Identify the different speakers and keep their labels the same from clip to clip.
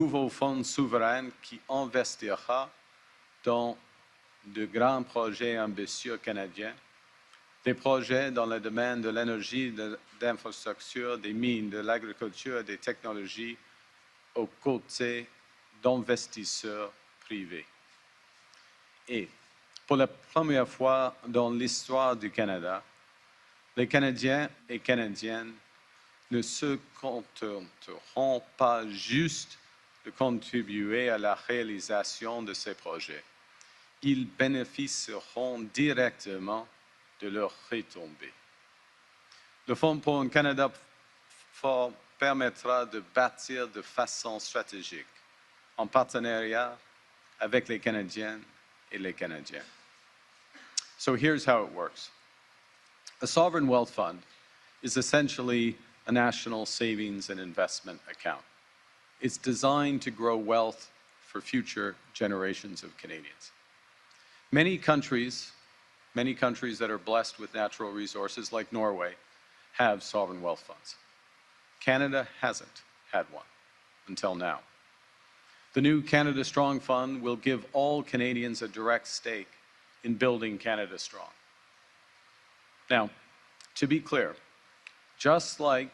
Speaker 1: nouveau fonds souverain qui investira dans de grands projets ambitieux canadiens, des projets dans le domaine de l'énergie, de l'infrastructure, des mines, de l'agriculture et des technologies aux côtés d'investisseurs privés. Et pour la première fois dans l'histoire du Canada, les Canadiens et Canadiennes ne se contenteront pas juste de contribuer à la réalisation de ces projets. Ils bénéficieront directement de leurs retombées. Le Fonds pour un Canada fort permettra de bâtir de façon stratégique, en partenariat avec les Canadiennes et les Canadiens. So here's how it works. A sovereign wealth fund is essentially a national savings and investment account. It's designed to grow wealth for future generations of Canadians. Many countries that are blessed with natural resources, like Norway, have sovereign wealth funds. Canada hasn't had one until now. The new Canada Strong Fund will give all Canadians a direct stake in building Canada strong. Now, to be clear, just like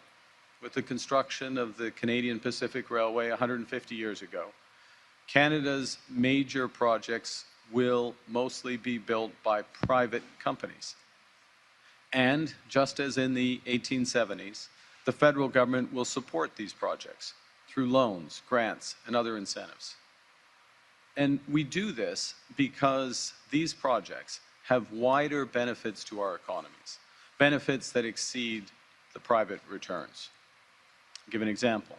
Speaker 1: with the construction of the Canadian Pacific Railway 150 years ago, Canada's major projects will mostly be built by private companies. And just as in the 1870s, the federal government will support these projects through loans, grants, and other incentives. And we do this because these projects have wider benefits to our economies, benefits that exceed the private returns. I'll give an example.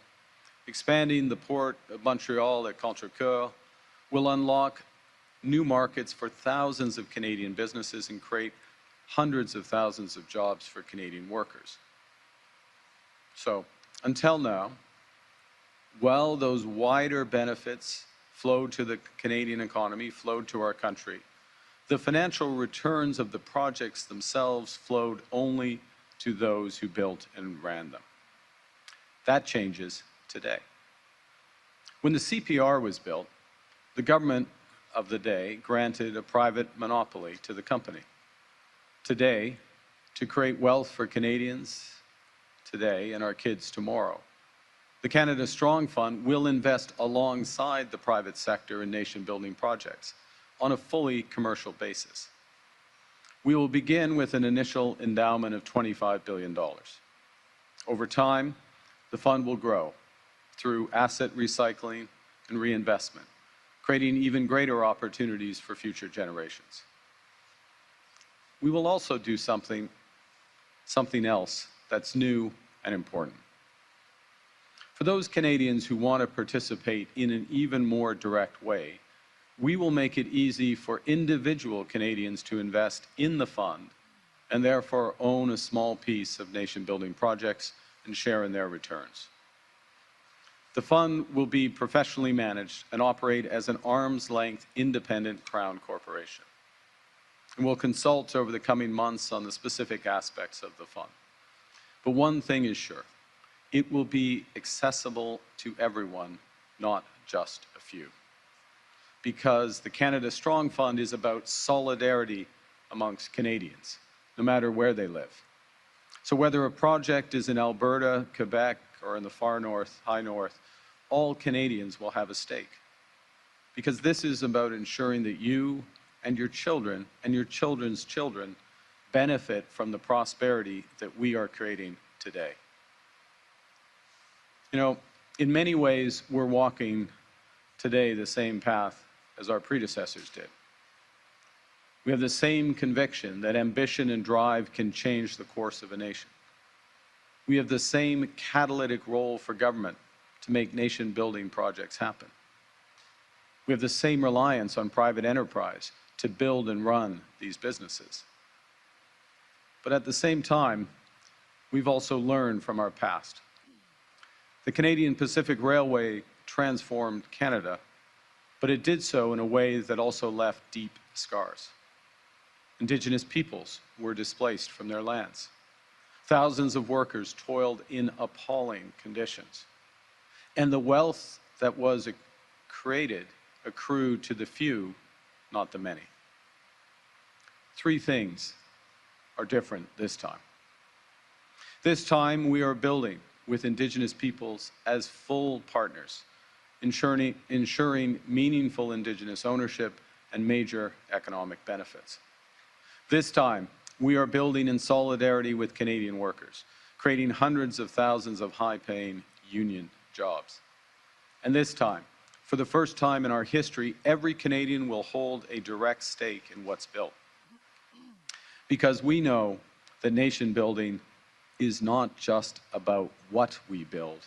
Speaker 1: Expanding the port of Montreal at Contrecoeur will unlock new markets for thousands of Canadian businesses and create hundreds of thousands of jobs for Canadian workers. So, until now, while those wider benefits flowed to the Canadian economy, flowed to our country, the financial returns of the projects themselves flowed only to those who built and ran them. That changes today. When the CPR was built, the government of the day granted a private monopoly to the company. Today, to create wealth for Canadians today and our kids tomorrow, the Canada Strong Fund will invest alongside the private sector in nation-building projects on a fully commercial basis. We will begin with an initial endowment of $25 billion. Over time, the fund will grow through asset recycling and reinvestment, creating even greater opportunities for future generations. We will also do something else that's new and important. For those Canadians who want to participate in an even more direct way, we will make it easy for individual Canadians to invest in the fund and therefore own a small piece of nation-building projects and share in their returns. The fund will be professionally managed and operate as an arm's-length independent Crown corporation. And we'll consult over the coming months on the specific aspects of the fund. But one thing is sure, it will be accessible to everyone, not just a few. Because the Canada Strong Fund is about solidarity amongst Canadians, no matter where they live. So whether a project is in Alberta, Quebec, or in the far north, high north, all Canadians will have a stake. Because this is about ensuring that you and your children and your children's children benefit from the prosperity that we are creating today. You know, in many ways, we're walking today the same path as our predecessors did. We have the same conviction that ambition and drive can change the course of a nation. We have the same catalytic role for government to make nation-building projects happen. We have the same reliance on private enterprise to build and run these businesses. But at the same time, we've also learned from our past. The Canadian Pacific Railway transformed Canada, but it did so in a way that also left deep scars. Indigenous peoples were displaced from their lands. Thousands of workers toiled in appalling conditions. And the wealth that was created accrue to the few, not the many. Three things are different this time. This time, we are building with Indigenous peoples as full partners, ensuring meaningful Indigenous ownership and major economic benefits. This time, we are building in solidarity with Canadian workers, creating hundreds of thousands of high-paying union jobs. And this time, for the first time in our history, every Canadian will hold a direct stake in what's built. Because we know that nation building is not just about what we build,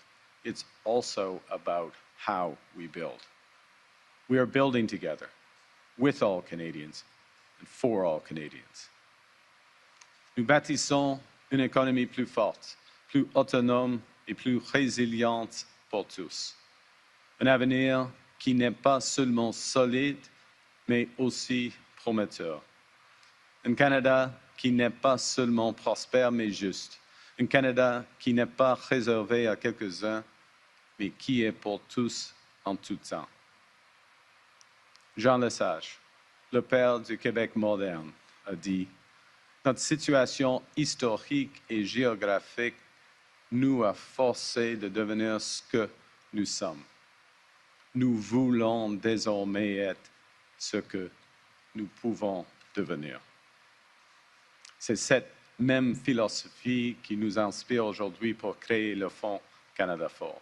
Speaker 1: it's also about how we build. We are building together with all Canadians and for all Canadians. Nous bâtissons une économie plus forte, plus autonome et plus résiliente pour tous. Un avenir qui n'est pas seulement solide, mais aussi prometteur. Un Canada qui n'est pas seulement prospère, mais juste. Un Canada qui n'est pas réservé à quelques-uns, mais qui est pour tous en tout temps. Jean Lesage, le père du Québec moderne, a dit « Notre situation historique et géographique nous a forcés de devenir ce que nous sommes. Nous voulons désormais être ce que nous pouvons devenir. » C'est cette même philosophie qui nous inspire aujourd'hui pour créer le Fonds Canada Fort.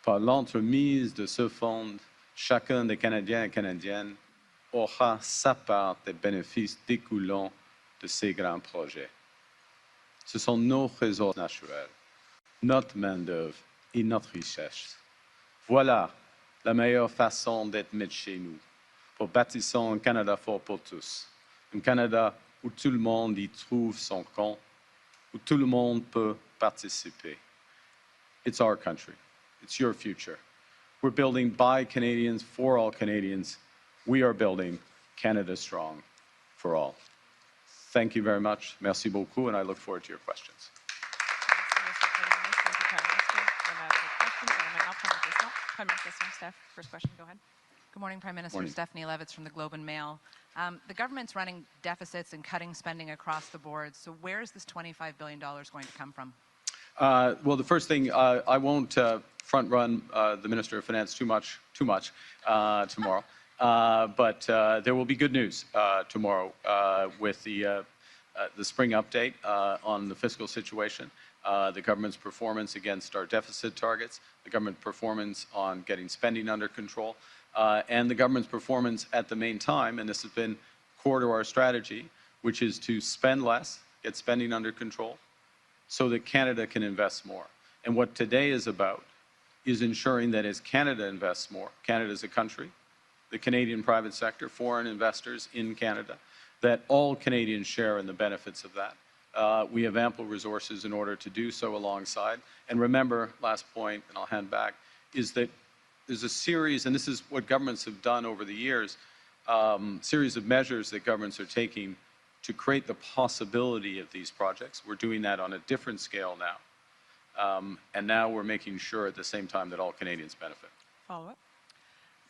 Speaker 1: Par l'entremise de ce fonds, chacun des Canadiens et Canadiennes aura sa part des bénéfices découlant de ces grands projets. Ce sont nos ressources naturelles, notre main-d'œuvre et notre richesse. Voilà la meilleure façon d'être maître chez nous, pour bâtir un Canada fort pour tous. Un Canada où tout le monde y trouve son compte, où tout le monde peut participer. It's our country. It's your future. We're building by Canadians, for all Canadians. We are building Canada strong for all. Thank you very much. Merci beaucoup, and I look forward to your questions.
Speaker 2: First question, go ahead.
Speaker 3: Good morning, Prime Minister.
Speaker 1: Morning.
Speaker 3: Stephanie Levitz from the Globe and Mail. The government's running deficits and cutting spending across the board. So where is this $25 billion going to come from?
Speaker 1: Well, the first thing, I won't front-run the Minister of Finance too much tomorrow. But there will be good news tomorrow with the spring update on the fiscal situation, the government's performance against our deficit targets, the government performance on getting spending under control, and the government's performance at the main time, and this has been core to our strategy, which is to spend less, get spending under control, so that Canada can invest more. And what today is about is ensuring that as Canada invests more, Canada as a country, the Canadian private sector, foreign investors in Canada, that all Canadians share in the benefits of that. We have ample resources in order to do so alongside. And remember, last point, and I'll hand back, is that there's a series, and this is what governments have done over the years, series of measures that governments are taking to create the possibility of these projects. We're doing that on a different scale now. And now we're making sure at the same time that all Canadians benefit.
Speaker 2: Follow-up.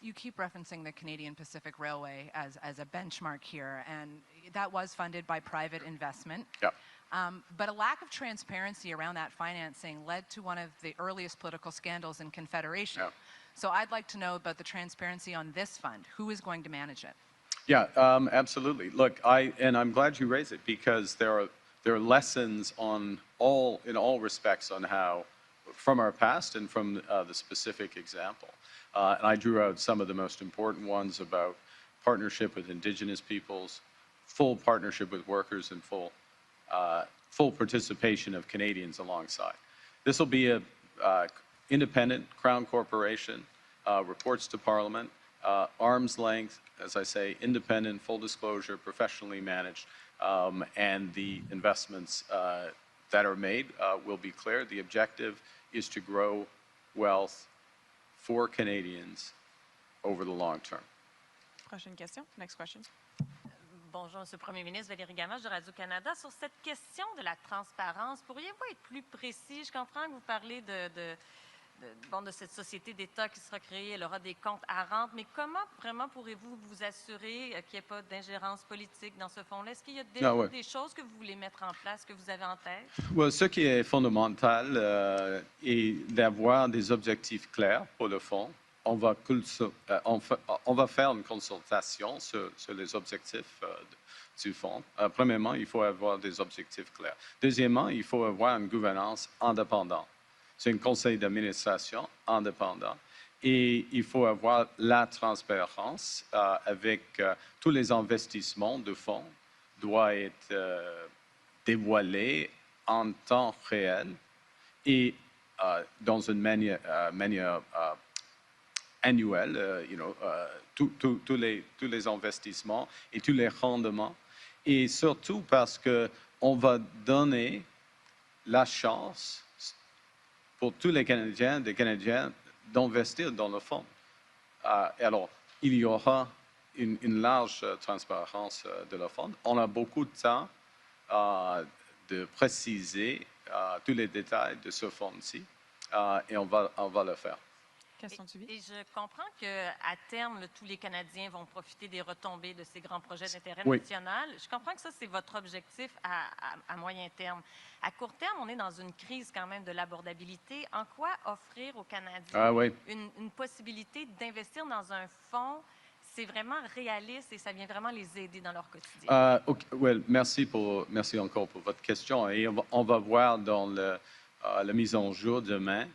Speaker 3: You keep referencing the Canadian Pacific Railway as a benchmark here, and that was funded by private investment.
Speaker 1: Yeah.
Speaker 3: But a lack of transparency around that financing led to one of the earliest political scandals in Confederation.
Speaker 1: Yeah.
Speaker 3: So I'd like to know about the transparency on this fund. Who is going to manage it?
Speaker 1: Yeah, absolutely. Look, I'm glad you raised it because there are lessons in all respects on how, from our past and from the specific example. And I drew out some of the most important ones about partnership with Indigenous peoples, full partnership with workers, and full participation of Canadians alongside. This will be a independent Crown corporation, reports to Parliament, arm's length, as I say, independent, full disclosure, professionally managed, and the investments that are made will be clear. The objective is to grow wealth for Canadians over the long term.
Speaker 2: Prochaine question. Next question.
Speaker 4: Bonjour, Monsieur le Premier ministre, Valérie Gamache de Radio-Canada. Sur cette question de la transparence, pourriez-vous être plus précis? Je comprends que vous parlez de cette société d'État qui sera créée. Elle aura des comptes à rente. Mais comment vraiment pourrez-vous vous assurer qu'il n'y ait pas d'ingérence politique dans ce fonds-là? Est-ce qu'il y a déjà des choses que vous voulez mettre en place, que vous avez en tête?
Speaker 1: Ouais, ce qui est fondamental est d'avoir des objectifs clairs pour le fonds. On va faire une consultation sur les objectifs du fonds. Premièrement, il faut avoir des objectifs clairs. Deuxièmement, il faut avoir une gouvernance indépendante. C'est un conseil d'administration indépendant. Et il faut avoir la transparence avec tous les investissements de fonds doivent être dévoilés en temps réel et dans une manière annuelle, tous les investissements et tous les rendements. Et surtout parce qu'on va donner la chance pour tous les Canadiens, des Canadiens, d'investir dans le fonds. Alors, il y aura une large transparence de le fonds. On a beaucoup de temps de préciser tous les détails de ce fonds-ci et on va le faire.
Speaker 2: Question suivie.
Speaker 4: Et je comprends qu'à terme, tous les Canadiens vont profiter des retombées de ces grands projets d'intérêt national. Je comprends que ça, c'est votre objectif à moyen terme. À court terme, on est dans une crise quand même de l'abordabilité. En quoi offrir aux Canadiens une possibilité d'investir dans un fonds? C'est vraiment réaliste et ça vient vraiment les aider dans leur quotidien.
Speaker 1: Merci encore pour votre question. Et on va voir dans la mise en jour demain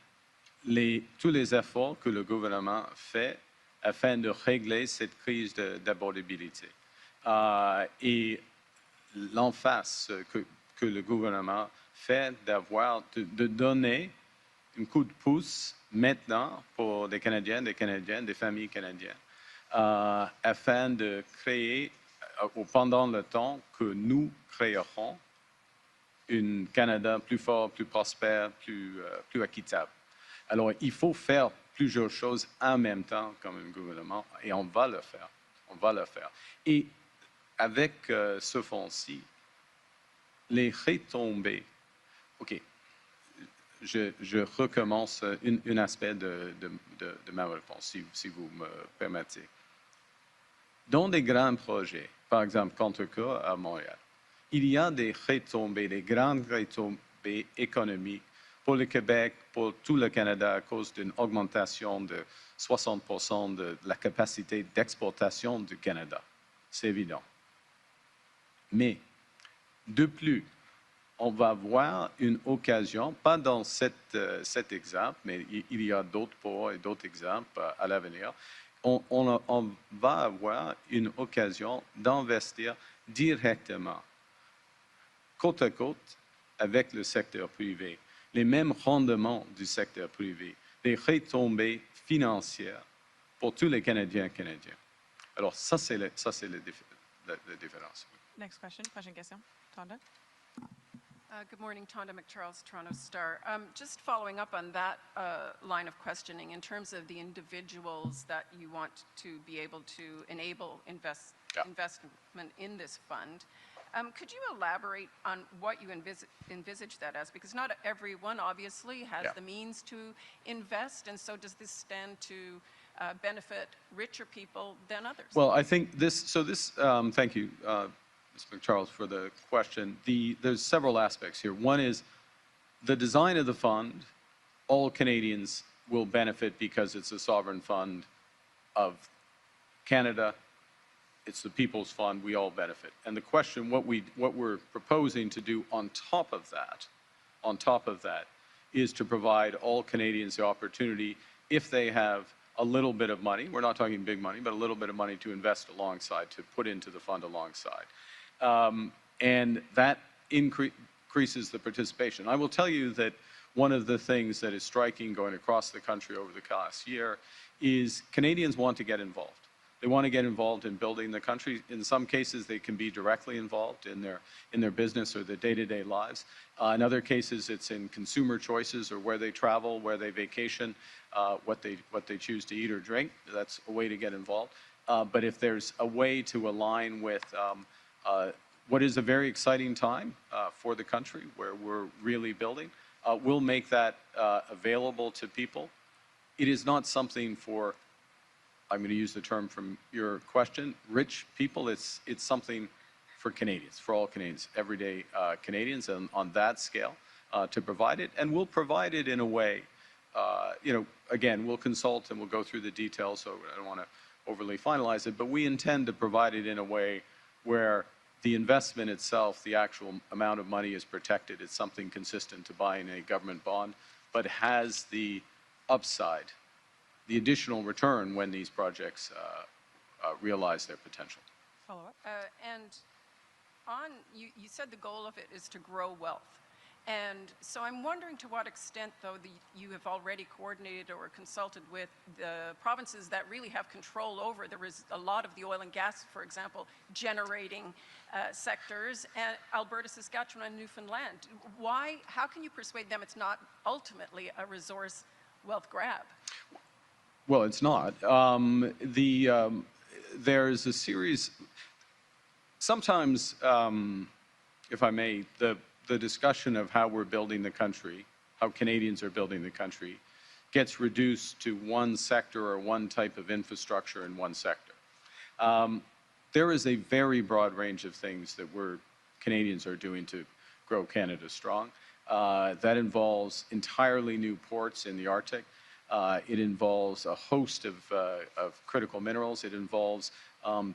Speaker 1: tous les efforts que le gouvernement fait afin de régler cette crise d'abordabilité. Et l'emphase que le gouvernement fait de donner un coup de pouce maintenant pour des Canadiens, des Canadiennes, des familles canadiennes, afin de créer, pendant le temps que nous créerons, un Canada plus fort, plus prospère, plus équitable. Alors, il faut faire plusieurs choses en même temps comme un gouvernement et on va le faire. On va le faire. Et avec ce fonds-ci, les retombées, OK, je recommence un aspect de ma réponse, si vous me permettez. Dans des grands projets, par exemple, Contrecoeur à Montréal, il y a des retombées, des grandes retombées économiques pour le Québec, pour tout le Canada, à cause d'une augmentation de 60% de la capacité d'exportation du Canada. C'est évident. Mais, de plus, on va avoir une occasion, pas dans cet exemple, mais il y a d'autres pour et d'autres exemples à l'avenir, on va avoir une occasion d'investir directement, côte à côte, avec le secteur privé, les mêmes rendements du secteur privé, les retombées financières pour tous les Canadiens et Canadiens. Alors, ça, c'est la différence.
Speaker 2: Next question. Prochaine question. Tonda.
Speaker 5: Good morning, Tonda McCharles, Toronto Star. Just following up on that line of questioning, in terms of the individuals that you want to be able to enable investment in this fund, could you elaborate on what you envisage that as? Because not everyone, obviously, has the means to invest, and so does this stand to benefit richer people than others?
Speaker 1: Well, I think thank you, Ms. McCharles, for the question. There's several aspects here. One is the design of the fund. All Canadians will benefit because it's a sovereign fund of Canada. It's the People's Fund. We all benefit. And the question, what we're proposing to do on top of that, is to provide all Canadians the opportunity, if they have a little bit of money, we're not talking big money, but a little bit of money to invest alongside, to put into the fund alongside. And that increases the participation. I will tell you that one of the things that is striking going across the country over the past year is Canadians want to get involved. They want to get involved in building the country. In some cases, they can be directly involved in their business or their day-to-day lives. In other cases, it's in consumer choices or where they travel, where they vacation, what they choose to eat or drink. That's a way to get involved. But if there's a way to align with what is a very exciting time for the country, where we're really building, We'll make that available to people. It is not something for, I'm going to use the term from your question, rich people. It's something for Canadians, for all Canadians, everyday Canadians, and on that scale to provide it. And we'll provide it in a way, again, we'll consult and we'll go through the details, so I don't want to overly finalize it, but we intend to provide it in a way where the investment itself, the actual amount of money is protected. It's something consistent to buying a government bond, but has the upside, the additional return when these projects realize their potential.
Speaker 2: Follow-up.
Speaker 5: And you said the goal of it is to grow wealth. And so I'm wondering to what extent, though, you have already coordinated or consulted with the provinces that really have control over. There is a lot of the oil and gas, for example, generating sectors, and Alberta, Saskatchewan, and Newfoundland. How can you persuade them it's not ultimately a resource wealth grab?
Speaker 1: Well, it's not. There's a series, sometimes, if I may, the discussion of how we're building the country, how Canadians are building the country, gets reduced to one sector or one type of infrastructure in one sector. There is a very broad range of things that Canadians are doing to grow Canada strong. That involves entirely new ports in the Arctic. It involves a host of critical minerals. It involves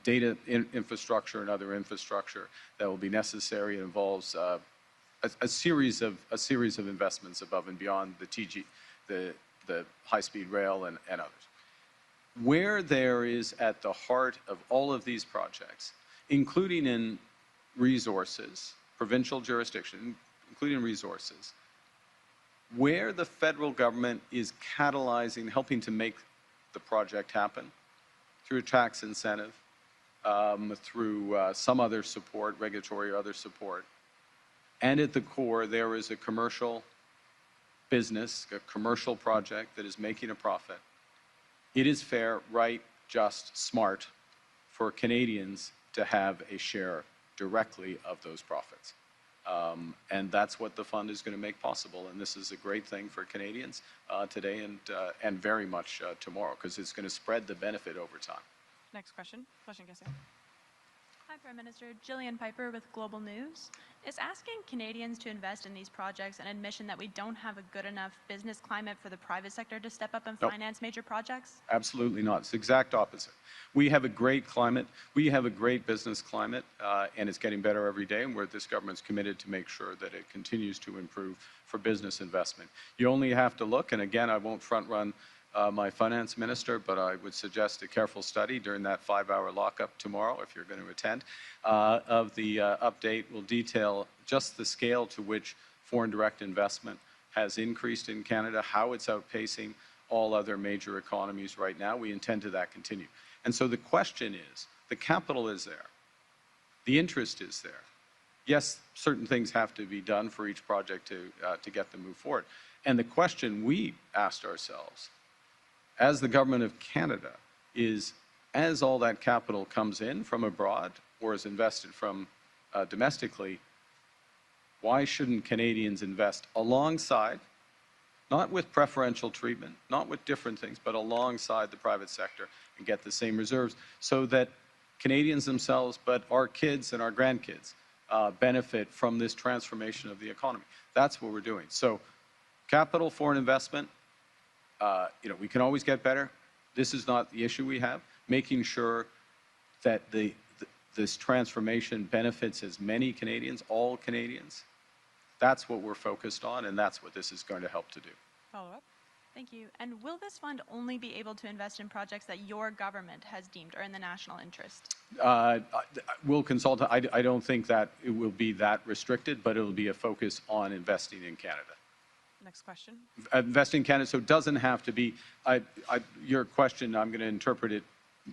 Speaker 1: data infrastructure and other infrastructure that will be necessary. It involves a series of investments above and beyond the high-speed rail and others. Where there is at the heart of all of these projects, including in resources, provincial jurisdiction, including resources, where the federal government is catalyzing, helping to make the project happen through a tax incentive, through some other support, regulatory or other support. And at the core, there is a commercial business, a commercial project that is making a profit. It is fair, right, just, smart for Canadians to have a share directly of those profits. And that's what the fund is going to make possible. And this is a great thing for Canadians today and very much tomorrow, because it's going to spread the benefit over time.
Speaker 2: Next question. Prochaine question.
Speaker 6: Hi, Prime Minister. Jillian Piper with Global News. Is asking Canadians to invest in these projects an admission that we don't have a good enough business climate for the private sector to step up and finance major projects?
Speaker 1: Absolutely not. It's the exact opposite. We have a great climate. We have a great business climate, and it's getting better every day, and this government's committed to make sure that it continues to improve for business investment. You only have to look, and again, I won't front-run my finance minister, but I would suggest a careful study during that 5-hour lockup tomorrow, if you're going to attend, of the update. Will detail just the scale to which foreign direct investment has increased in Canada, how it's outpacing all other major economies right now. We intend to that continue. And so the question is, the capital is there, the interest is there. Yes, certain things have to be done for each project to get them move forward. And the question we asked ourselves, as the government of Canada, is as all that capital comes in from abroad or is invested from domestically, why shouldn't Canadians invest alongside, not with preferential treatment, not with different things, but alongside the private sector and get the same reserves so that Canadians themselves, but our kids and our grandkids benefit from this transformation of the economy. That's what we're doing. So capital, foreign investment, we can always get better. This is not the issue we have. Making sure that this transformation benefits as many Canadians, all Canadians, that's what we're focused on, and that's what this is going to help to do.
Speaker 2: Follow-up.
Speaker 6: Thank you. And will this fund only be able to invest in projects that your government has deemed are in the national interest?
Speaker 1: We'll consult. I don't think that it will be that restricted, but it will be a focus on investing in Canada.
Speaker 2: Next question.
Speaker 1: Investing in Canada, so it doesn't have to be, your question, I'm going to interpret it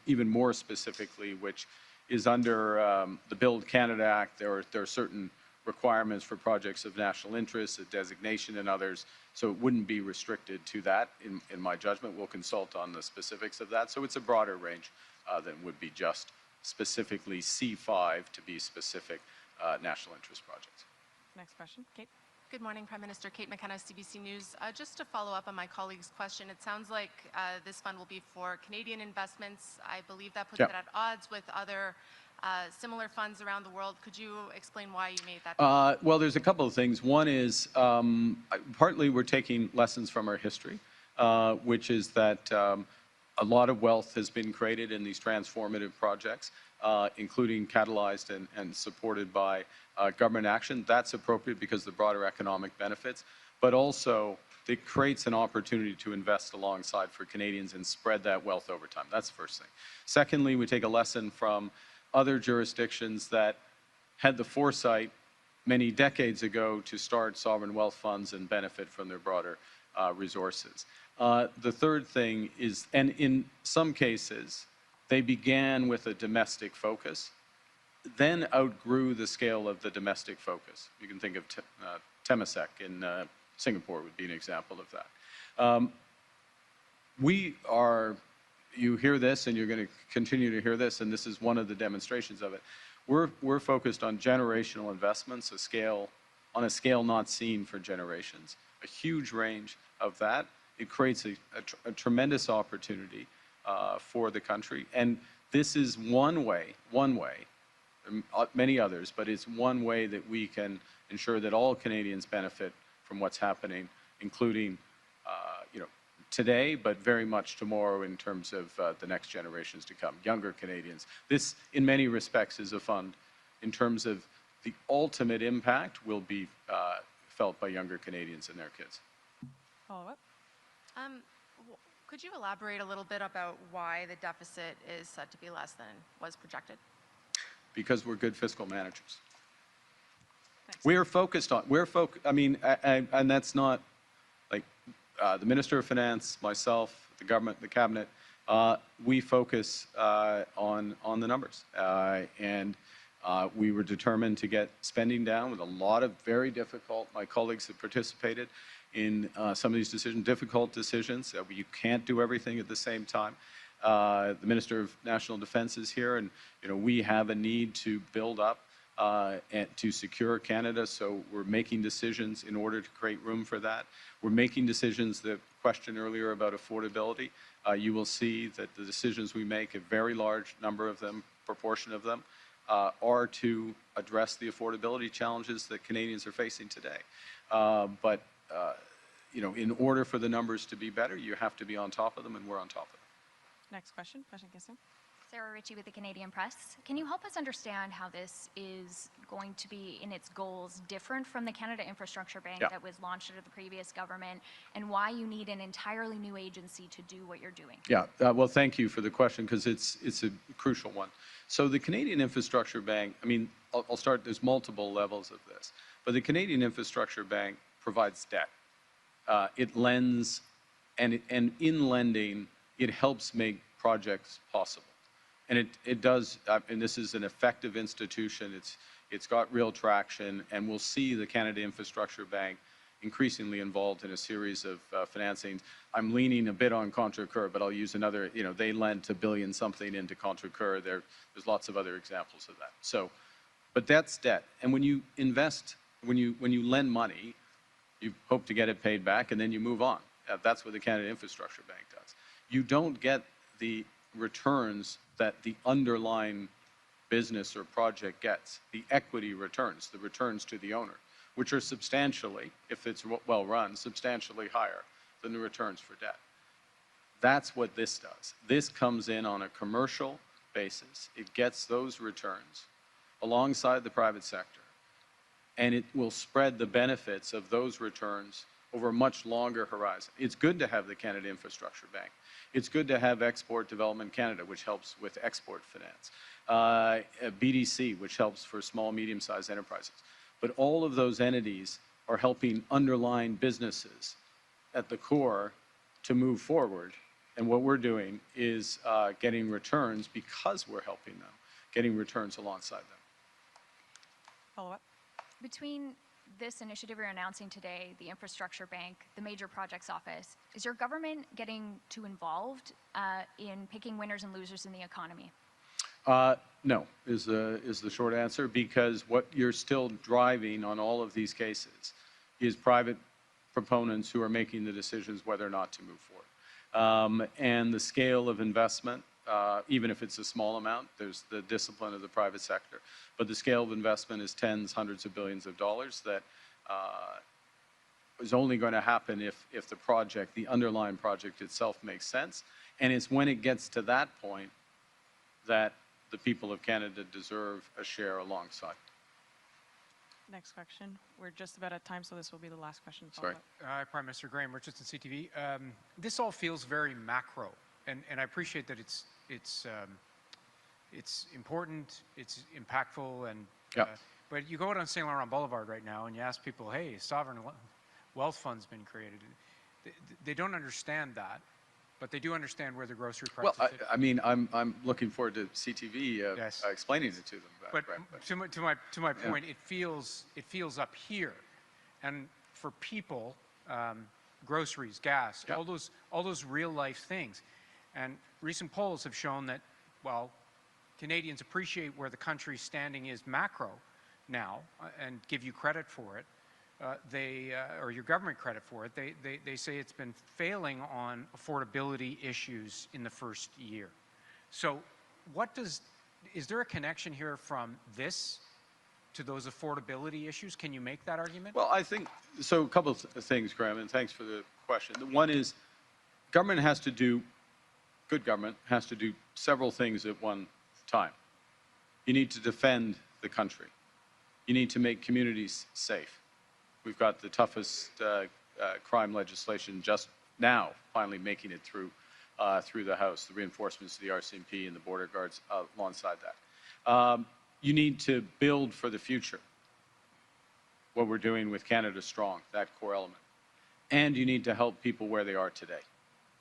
Speaker 1: even more specifically, which is under the Build Canada Act. There are certain requirements for projects of national interest, a designation and others, so it wouldn't be restricted to that in my judgment. We'll consult on the specifics of that. So it's a broader range than would be just specifically C5 to be specific national interest projects.
Speaker 2: Next question. Kate.
Speaker 7: Good morning, Prime Minister. Kate McKenna, CBC News. Just to follow up on my colleague's question, it sounds like this fund will be for Canadian investments. I believe that puts it at odds with other similar funds around the world. Could you explain why you made that?
Speaker 1: Well, there's a couple of things. One is partly we're taking lessons from our history, which is that a lot of wealth has been created in these transformative projects, including catalyzed and supported by government action. That's appropriate because of the broader economic benefits, but also it creates an opportunity to invest alongside for Canadians and spread that wealth over time. That's the first thing. Secondly, we take a lesson from other jurisdictions that had the foresight many decades ago to start sovereign wealth funds and benefit from their broader resources. The third thing is, and in some cases, they began with a domestic focus, then outgrew the scale of the domestic focus. You can think of Temasek in Singapore would be an example of that. You hear this and you're going to continue to hear this, and this is one of the demonstrations of it. We're focused on generational investments, on a scale not seen for generations, a huge range of that. It creates a tremendous opportunity for the country. And this is one way, many others, but it's one way that we can ensure that all Canadians benefit from what's happening, including today, but very much tomorrow in terms of the next generations to come, younger Canadians. This, in many respects, is a fund in terms of the ultimate impact will be felt by younger Canadians and their kids.
Speaker 2: Follow-up.
Speaker 7: Could you elaborate a little bit about why the deficit is said to be less than was projected?
Speaker 1: Because we're good fiscal managers.
Speaker 2: Thanks.
Speaker 1: We're focused on, and that's not like the Minister of Finance, myself, the government, the cabinet, we focus on the numbers. And we were determined to get spending down with a lot of very difficult, my colleagues have participated in some of these decisions, difficult decisions. You can't do everything at the same time. The Minister of National Defense is here, and we have a need to build up and to secure Canada, so we're making decisions in order to create room for that. We're making decisions, the question earlier about affordability, you will see that the decisions we make, a very large number of them, proportion of them, are to address the affordability challenges that Canadians are facing today. But in order for the numbers to be better, you have to be on top of them, and we're on top of them.
Speaker 2: Next question. Question Kissing.
Speaker 8: Sarah Ritchie with the Canadian Press. Can you help us understand how this is going to be, in its goals, different from the Canada Infrastructure Bank that was launched under the previous government, and why you need an entirely new agency to do what you're doing?
Speaker 1: Yeah, well, thank you for the question, because it's a crucial one. So the Canadian Infrastructure Bank, I'll start, there's multiple levels of this, but the Canadian Infrastructure Bank provides debt. It lends, and in lending, it helps make projects possible. And it does, and this is an effective institution. It's got real traction, and we'll see the Canada Infrastructure Bank increasingly involved in a series of financings. I'm leaning a bit on Contrecoeur, but I'll use another, they lent $1 billion something into Contrecoeur. There's lots of other examples of that. So, but that's debt. And when you invest, when you lend money, you hope to get it paid back, and then you move on. That's what the Canada Infrastructure Bank does. You don't get the returns that the underlying business or project gets, the equity returns, the returns to the owner, which are substantially, if it's well run, substantially higher than the returns for debt. That's what this does. This comes in on a commercial basis. It gets those returns alongside the private sector, and it will spread the benefits of those returns over a much longer horizon. It's good to have the Canada Infrastructure Bank. It's good to have Export Development Canada, which helps with export finance, BDC, which helps for small, medium-sized enterprises. But all of those entities are helping underlying businesses at the core to move forward. And what we're doing is getting returns because we're helping them, getting returns alongside them.
Speaker 2: Follow-up.
Speaker 8: Between this initiative you're announcing today, the Infrastructure Bank, the Major Projects Office, is your government getting too involved in picking winners and losers in the economy?
Speaker 1: No, is the short answer, because what you're still driving on all of these cases is private proponents who are making the decisions whether or not to move forward. And the scale of investment, even if it's a small amount, there's the discipline of the private sector. But the scale of investment is tens, hundreds of billions of dollars that is only going to happen if the project, the underlying project itself makes sense. And it's when it gets to that point that the people of Canada deserve a share alongside.
Speaker 2: Next question. We're just about at time, so this will be the last question.
Speaker 1: Sorry.
Speaker 9: Hi, Prime Minister Graham Richardson, CTV. This all feels very macro, and I appreciate that it's important, it's impactful, and but you go out on Saint Laurent Boulevard right now and you ask people, hey, sovereign wealth fund's been created. They don't understand that, but they do understand where the grocery prices.
Speaker 1: Well, I mean, I'm looking forward to CTV explaining it to them.
Speaker 9: But to my point, it feels up here, and for people, groceries, gas, all those real life things, and recent polls have shown that while Canadians appreciate where the country's standing is macro now, and give you credit for it, or your government credit for it, they say it's been failing on affordability issues in the first year. So is there a connection here from this to those affordability issues? Can you make that argument?
Speaker 1: Well, I think, so a couple of things, Graham, and thanks for the question. One is, government has to do, good government has to do several things at one time. You need to defend the country. You need to make communities safe. We've got the toughest crime legislation just now finally making it through the House, the reinforcements of the RCMP and the border guards alongside that. You need to build for the future, what we're doing with Canada Strong, that core element. And you need to help people where they are today.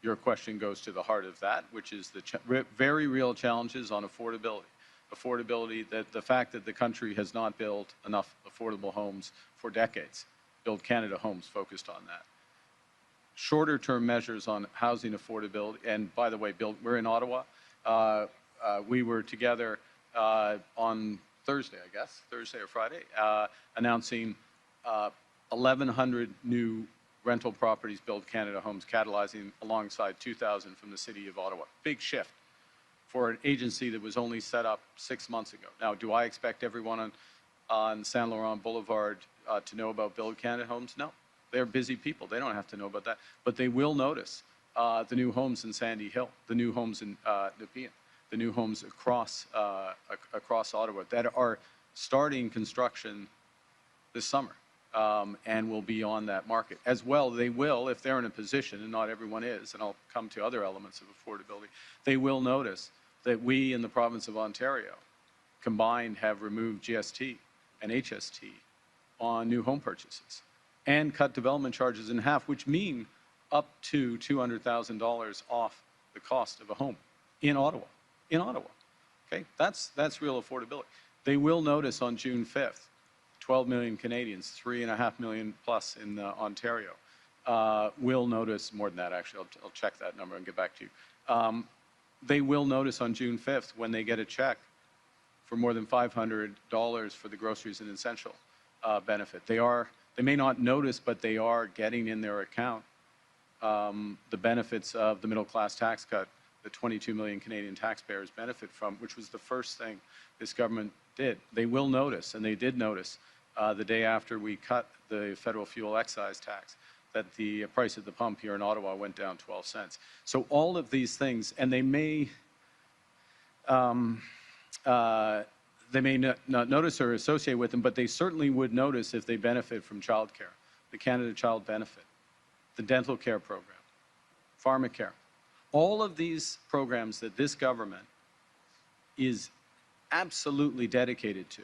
Speaker 1: Your question goes to the heart of that, which is the very real challenges on affordability. Affordability, that the fact that the country has not built enough affordable homes for decades. Build Canada Homes focused on that. Shorter term measures on housing affordability, and by the way, we're in Ottawa. We were together on Thursday, I guess, Thursday or Friday, announcing 1,100 new rental properties, Build Canada Homes, catalyzing alongside 2,000 from the City of Ottawa. Big shift for an agency that was only set up 6 months ago. Now, do I expect everyone on Saint Laurent Boulevard to know about Build Canada Homes? No. They're busy people. They don't have to know about that. But they will notice the new homes in Sandy Hill, the new homes in Nepean, the new homes across Ottawa that are starting construction this summer and will be on that market. As well, they will, if they're in a position, and not everyone is, and I'll come to other elements of affordability, they will notice that we in the province of Ontario combined have removed GST and HST on new home purchases and cut development charges in half, which mean up to $200,000 off the cost of a home in Ottawa. In Ottawa, okay? That's real affordability. They will notice on June 5th, 12 million Canadians, 3.5 million plus in Ontario, will notice, more than that actually, I'll check that number and get back to you. They will notice on June 5th when they get a check for more than $500 for the groceries and essential benefit. They may not notice, but they are getting in their account the benefits of the middle class tax cut that 22 million Canadian taxpayers benefit from, which was the first thing this government did. They will notice, and they did notice the day after we cut the federal fuel excise tax, that the price at the pump here in Ottawa went down 12 cents. So all of these things, and they may not notice or associate with them, but they certainly would notice if they benefit from childcare, the Canada Child Benefit, the dental care program, pharmacare. All of these programs that this government is absolutely dedicated to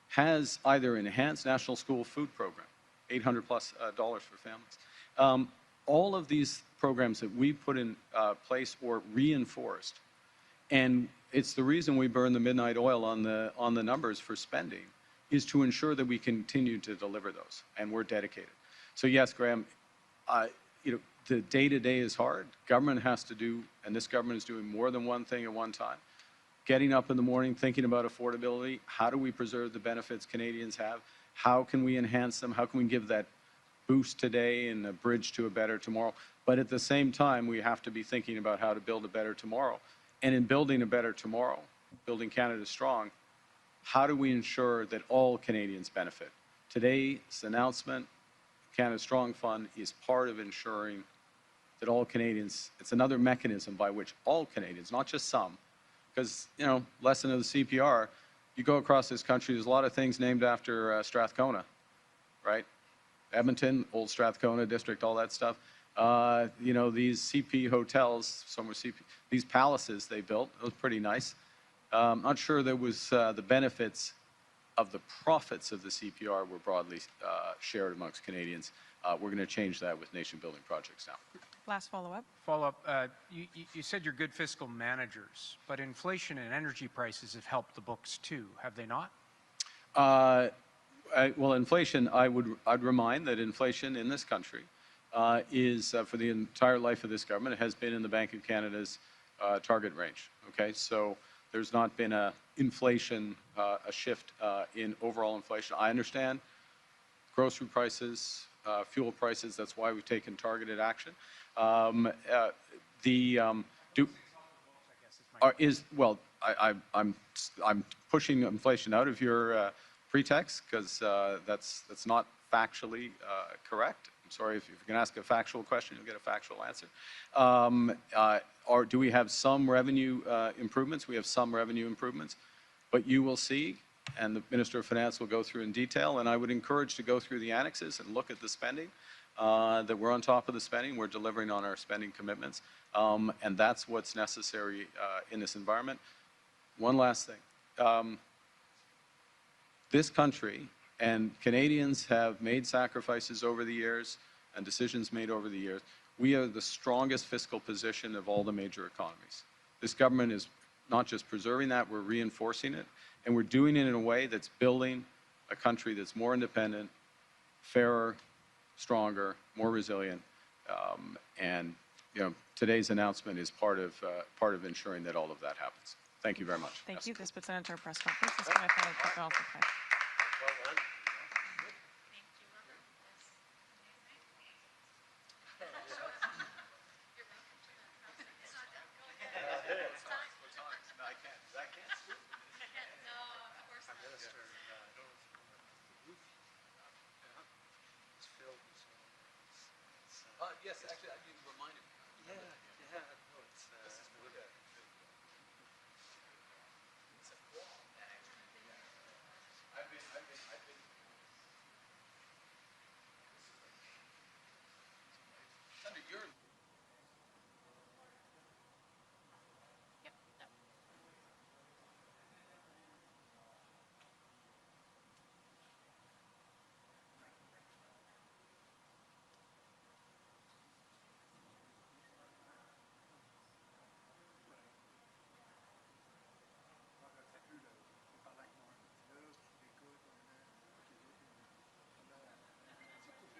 Speaker 1: has either enhanced national school food program, $800+ for families. All of these programs that we put in place or reinforced, and it's the reason we burn the midnight oil on the numbers for spending, is to ensure that we continue to deliver those, and we're dedicated. So yes, Graham, the day-to-day is hard. Government has to do, and this government is doing more than one thing at one time. Getting up in the morning, thinking about affordability. How do we preserve the benefits Canadians have? How can we enhance them? How can we give that boost today and a bridge to a better tomorrow. But at the same time, we have to be thinking about how to build a better tomorrow. And in building a better tomorrow, building Canada strong, how do we ensure that all Canadians benefit? Today's announcement, Canada Strong Fund, is part of ensuring that all Canadians, it's another mechanism by which all Canadians, not just some, because, you know, lesson of the CPR, you go across this country, there's a lot of things named after Strathcona, right? Edmonton, Old Strathcona District, all that stuff. You know, these CP hotels, some were CP, these palaces they built, it was pretty nice. Not sure there was the benefits of the profits of the CPR were broadly shared amongst Canadians. We're going to change that with nation-building projects now.
Speaker 2: Last follow-up.
Speaker 9: Follow-up. You said you're good fiscal managers, but inflation and energy prices have helped the books too, have they not?
Speaker 1: Well, inflation, I'd remind that inflation in this country is, for the entire life of this government, it has been in the Bank of Canada's target range. Okay, so there's not been a inflation, a shift in overall inflation. I understand grocery prices, fuel prices. That's why we've taken targeted action. I'm pushing inflation out of your pretext because that's not factually correct. I'm sorry, if you can ask a factual question, you'll get a factual answer. Or do we have some revenue improvements? We have some revenue improvements, but you will see, and the Minister of Finance will go through in detail, and I would encourage to go through the annexes and look at the spending, that we're on top of the spending, we're delivering on our spending commitments, and that's what's necessary in this environment. One last thing. This country and Canadians have made sacrifices over the years and decisions made over the years. We are the strongest fiscal position of all the major economies. This government is not just preserving that, we're reinforcing it, and we're doing it in a way that's building a country that's more independent, fairer, stronger, more resilient, and you know, today's announcement is part of ensuring that all of that happens. Thank you very much.
Speaker 2: Thank you. This puts an end to our press conference. This is my final protocol for